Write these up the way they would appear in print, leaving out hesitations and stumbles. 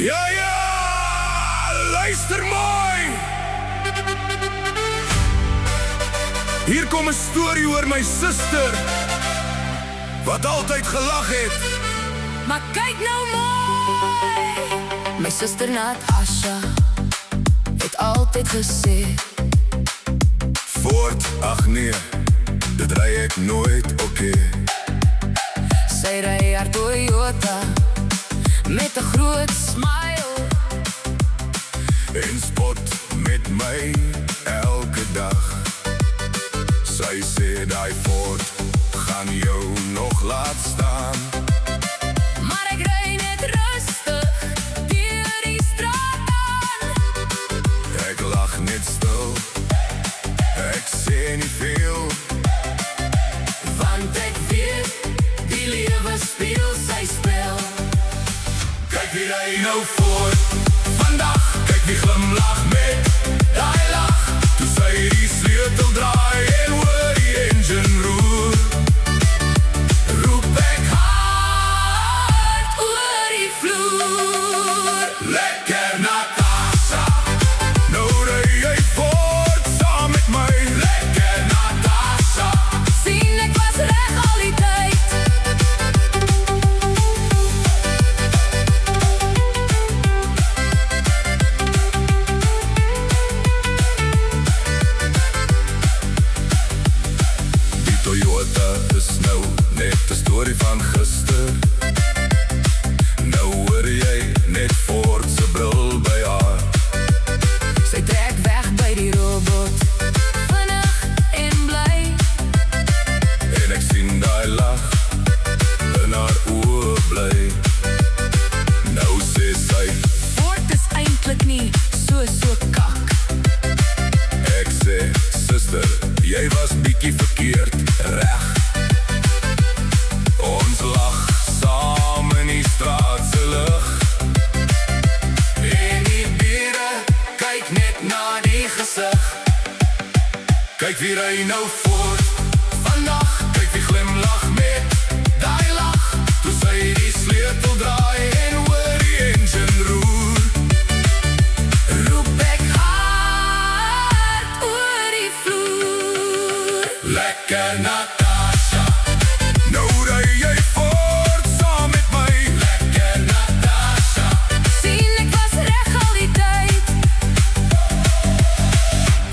Ja, ja, luister mooi. Hier kom 'n storie oor my suster wat altyd gelag het. Maar kyk nou mooi. My suster Natasha het altyd gesê: Voort, ag nee, dit ry ek nooit oké. Sy ry haar Toyota met 'n groot smile En spot met my elke dag. Sy sê daai Ford gaan jou nog laat staan. Maar ek ry net rustig deur die straat aan. Ek lag net stil, ek sê nie veel. Want ek weet, die lewe speel sy spel. Kyk wie ry nou voort vandag, kyk wie glimlag met daai lach. Toe sy die sleutel draai en hoor die engine roer, Roep ek hard oor die vloer. lekker Natasha, nou ry jy voort saam met my. Lekker Natasha, Sien ek was reg al die tyd. die Toyota is nou net 'n storie van gister. Nou hoor jy net Ford se brul by haar. Sy trek weg by die robot, vinnig en bly. En ek sien daai lach in haar oë bly. Nou sê sy, Ford is eintlik nie so kak. ek sê, suster, jy was bietjie verkeerd, reg. Ons lag saam in die straat se lig. En die bure kyk net na die gesig. Kyk wie ry nou voort vandag, kyk wie glimlag met daai lach. Toe sy die sleutel draai en hoor die engine roer, Roep ek hard oor die vloer. lekker Natasha, nou ry jy voort saam met my. Lekker Natasha, Sien ek was reg al die tyd.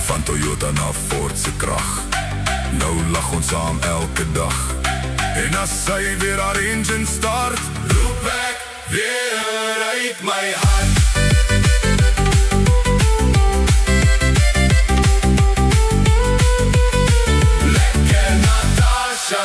van Toyota na Ford se krag. Nou lag ons saam elke dag. En as sy weer haar engine start, roep ek weer uit my hart. Lekker Natasha,